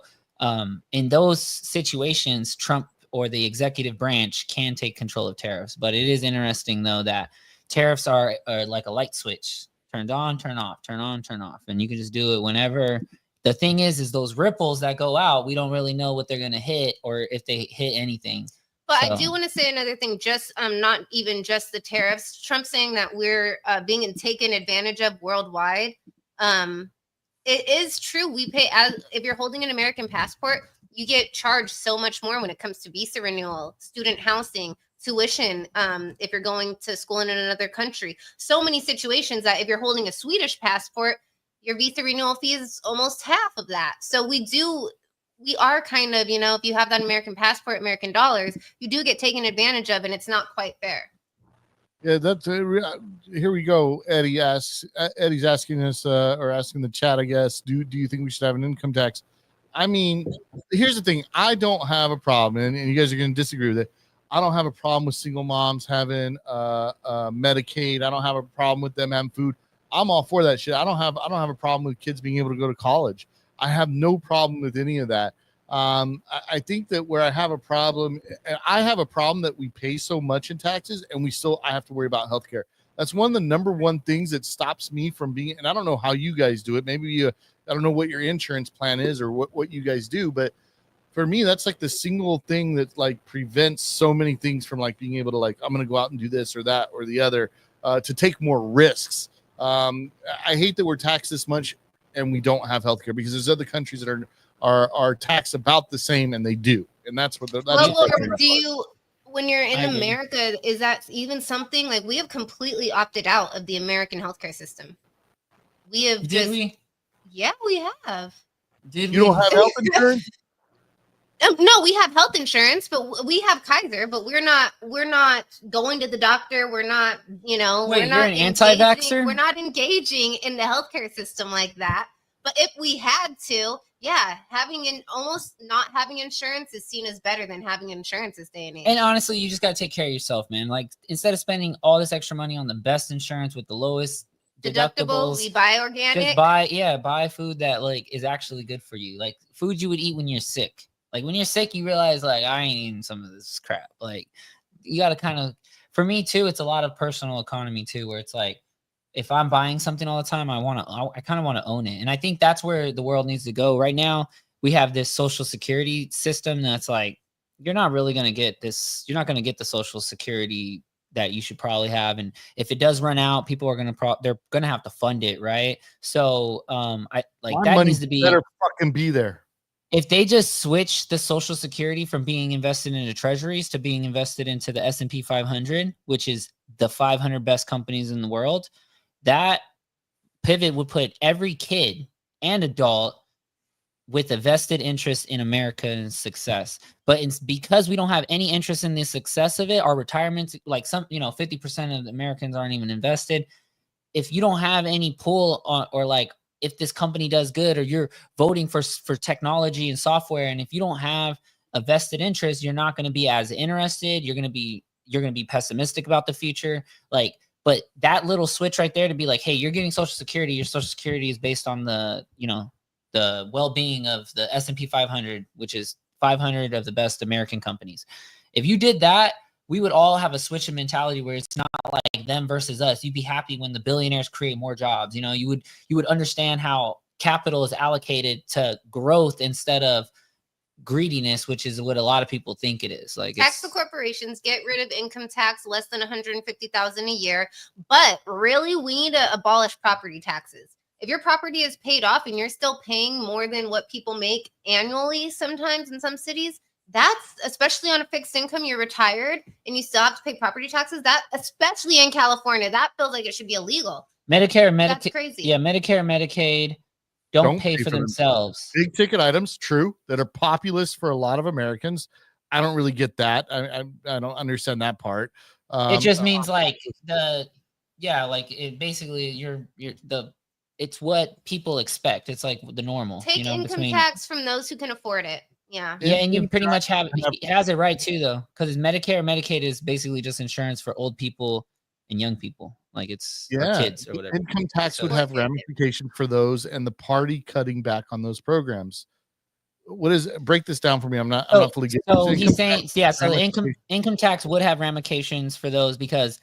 in those situations, Trump or the executive branch can take control of tariffs. But it is interesting though that tariffs are like a light switch. Turned on, turn off, turn on, turn off. And you can just do it whenever. The thing is those ripples that go out, we don't really know what they're going to hit or if they hit anything. But I do want to say another thing, just not even just the tariffs. Trump saying that we're being taken advantage of worldwide. It is true. We pay, if you're holding an American passport, you get charged so much more when it comes to visa renewal, student housing, tuition, if you're going to school in another country. So many situations that if you're holding a Swedish passport, your visa renewal fee is almost half of that. So we are kind of, if you have that American passport, American dollars, you do get taken advantage of, and it's not quite fair. Yeah, that's here we go. Eddie's asking us or asking the chat, I guess, do you think we should have an income tax? I mean, here's the thing. I don't have a problem, and you guys are going to disagree with it. I don't have a problem with single moms having Medicaid. I don't have a problem with them having food. I'm all for that shit. I don't have a problem with kids being able to go to college. I have no problem with any of that. I think that where I have a problem that we pay so much in taxes and I have to worry about healthcare. That's one of the number one things that stops me from being, and I don't know how you guys do it. Maybe I don't know what your insurance plan is or what you guys do, but for me, that's like the single thing that like prevents so many things from like being able to like, I'm going to go out and do this or that or the other, to take more risks. I hate that we're taxed this much and we don't have healthcare, because there's other countries that are taxed about the same, and they do. And that's what when you're in America, is that even something like we have completely opted out of the American healthcare system? We have Yeah, we have. You don't have health insurance? No, we have health insurance, but we have Kaiser, but we're not going to the doctor. We're not, Wait, we're not you're an anti-vaxxer? We're not engaging in the healthcare system like that. But if we had to, yeah, almost not having insurance is seen as better than having insurance this day and age. And honestly, you just got to take care of yourself, man. Like, instead of spending all this extra money on the best insurance with the lowest deductibles, we buy organic. Just buy food that like is actually good for you. Like food you would eat when you're sick. Like when you're sick, you realize like I ain't eating some of this crap. Like you got to kind of, for me too, it's a lot of personal economy too, where it's like, if I'm buying something all the time, I kind of want to own it. And I think that's where the world needs to go. Right now, we have this social security system that's like, you're not really going to get this. You're not going to get the social security that you should probably have. And if it does run out, people are going to, they're going to have to fund it. Right. So I like My that money needs to be, better fucking be there. If they just switch the social security from being invested into treasuries to being invested into the S&P 500, which is the 500 best companies in the world, that pivot would put every kid and adult with a vested interest in America's success. But it's because we don't have any interest in the success of it, our retirements, like 50% of Americans aren't even invested. If you don't have any pull on, or like, if this company does good, or you're voting for technology and software, and if you don't have a vested interest, you're not going to be as interested. You're going to be pessimistic about the future. Like, but that little switch right there to be like, hey, you're getting Social Security. Your Social Security is based on the well-being of the S&P 500, which is 500 of the best American companies. If you did that, we would all have a switch in mentality where it's not like them versus us. You'd be happy when the billionaires create more jobs. You would understand how capital is allocated to growth instead of greediness, which is what a lot of people think it is. Like, tax the corporations, get rid of income tax less than $150,000 a year. But really, we need to abolish property taxes. If your property is paid off and you're still paying more than what people make annually, sometimes in some cities, that's, especially on a fixed income, you're retired and you still have to pay property taxes. That, especially in California, that feels like it should be illegal. Medicare, Medicaid. That's crazy. Yeah, Medicare, Medicaid don't pay for themselves. Big ticket items, true, that are populous for a lot of Americans. I don't really get that. I don't understand that part. It just means like it basically it's what people expect. It's like the normal. Take income tax from those who can afford it. Yeah. Yeah, and you pretty much it has it right too, though, because Medicare, Medicaid is basically just insurance for old people and young people, like it's kids or whatever. Income tax would have ramifications for those, and the party cutting back on those programs. Break this down for me? I'm not fully getting. So he's saying, so the income tax would have ramifications for those, because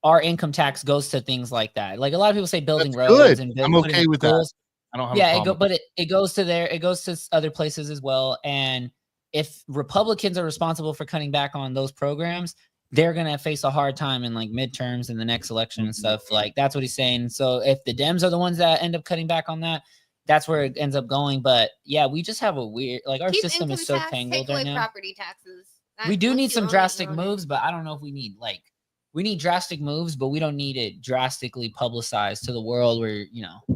our income tax goes to things like that. Like a lot of people say building roads and I'm okay with that. I don't have but it goes to there. It goes to other places as well. And if Republicans are responsible for cutting back on those programs, they're going to face a hard time in like midterms and the next election and stuff. Like that's what he's saying. So if the Dems are the ones that end up cutting back on that, that's where it ends up going. But yeah, we just have a weird, like our system is so tangled right now. Property taxes. We do need some drastic moves, but I don't know if we need we need drastic moves, but we don't need it drastically publicized to the world where,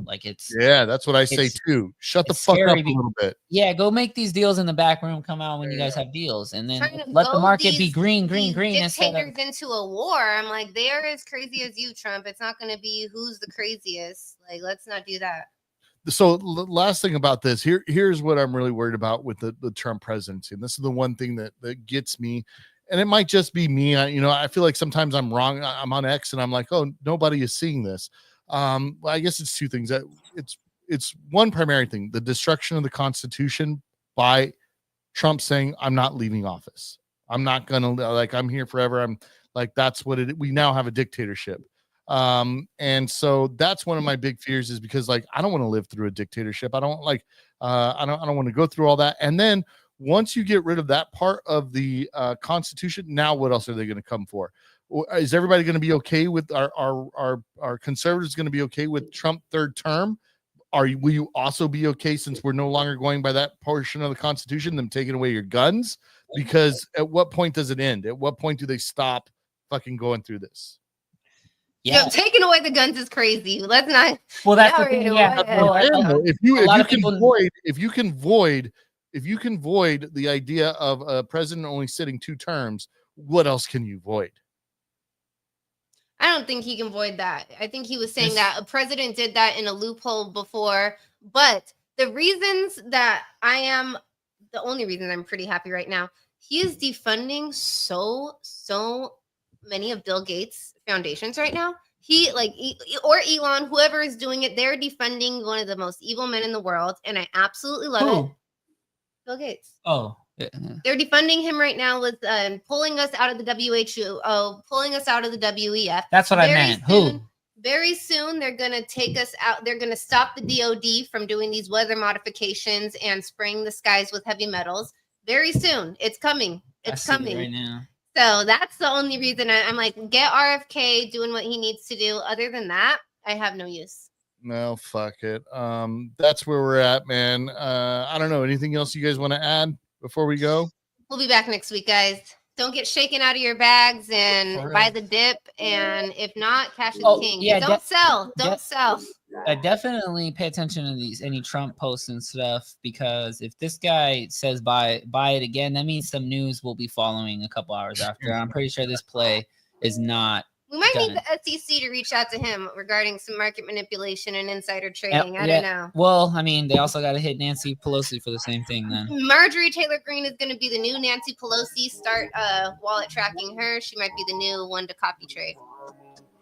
like it's. Yeah, that's what I say too. Shut the fuck up a little bit. Yeah, go make these deals in the back room come out when you guys have deals, and then let the market be green. Dictators into a war. I'm like, they're as crazy as you, Trump. It's not going to be who's the craziest. Like, let's not do that. So last thing about this, here's what I'm really worried about with the Trump presidency. And this is the one thing that gets me. And it might just be me. I feel like sometimes I'm wrong. I'm on X and I'm like, oh, nobody is seeing this. Well, I guess it's two things. It's one primary thing, the destruction of the Constitution by Trump saying, I'm not leaving office. I'm not going to, like, I'm here forever. I'm like, that's what we now have a dictatorship. And so that's one of my big fears, is because, like, I don't want to live through a dictatorship. I don't like, I don't want to go through all that. And then once you get rid of that part of the Constitution, now what else are they going to come for? Is everybody going to be okay with our conservatives going to be okay with Trump third term? Will you also be okay, since we're no longer going by that portion of the Constitution, them taking away your guns? Because at what point does it end? At what point do they stop fucking going through this? Yeah, Yo, taking away the guns is crazy. Let's not. well, that's the thing. Yeah, if you can void the idea of a president only sitting 2 terms, what else can you void? I don't think he can void that. I think he was saying that a president did that in a loophole before. But the reasons that the only reason I'm pretty happy right now, he is defunding so many of Bill Gates' foundations right now. He or Elon, whoever is doing it, they're defunding one of the most evil men in the world, and I absolutely love it. Bill Gates. Oh, yeah. They're defunding him right now with pulling us out of the WHO, pulling us out of the WEF. That's what I meant. Who? Very soon, they're going to take us out. They're going to stop the DOD from doing these weather modifications and spraying the skies with heavy metals. Very soon. It's coming. It's coming right now. So that's the only reason I'm like, get RFK doing what he needs to do. Other than that, I have no use. No, fuck it. That's where we're at, man. I don't know. Anything else you guys want to add before we go? We'll be back next week, guys. Don't get shaken out of your bags and buy the dip. And if not, cash is king. Yeah, don't sell. Don't sell. Definitely pay attention to any Trump posts and stuff, because if this guy says buy it again, that means some news will be following a couple hours after. I'm pretty sure this play is not. We might need the SEC to reach out to him regarding some market manipulation and insider trading. I don't know. Well, I mean, they also got to hit Nancy Pelosi for the same thing then. Marjorie Taylor Greene is going to be the new Nancy Pelosi. Start wallet tracking her. She might be the new one to copy trade.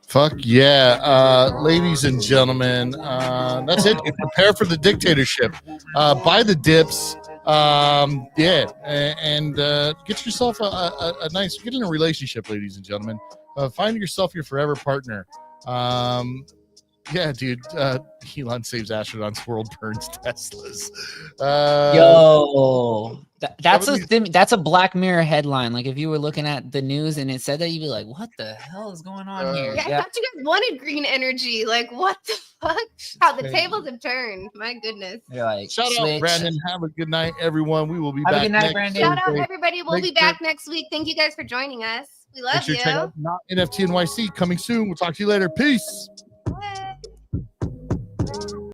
Fuck yeah. Ladies and gentlemen, that's it. Prepare for the dictatorship. Buy the dips. And get yourself a nice, get in a relationship, ladies and gentlemen. Find yourself your forever partner. Yeah, dude. Elon saves astronauts, world burns Teslas. Yo, that's a Black Mirror headline. Like, if you were looking at the news and it said that, you'd be like, "What the hell is going on here?" Yeah, I thought you guys wanted green energy. Like, what the fuck? How the tables have turned. My goodness. You're like, shout out, Brandon. Have a good night, everyone. We will be back. Have a good night, Brandon. Shout out, everybody. We'll be back next week. Thank you guys for joining us. We love you. Check out NFT NYC coming soon. We'll talk to you later. Peace.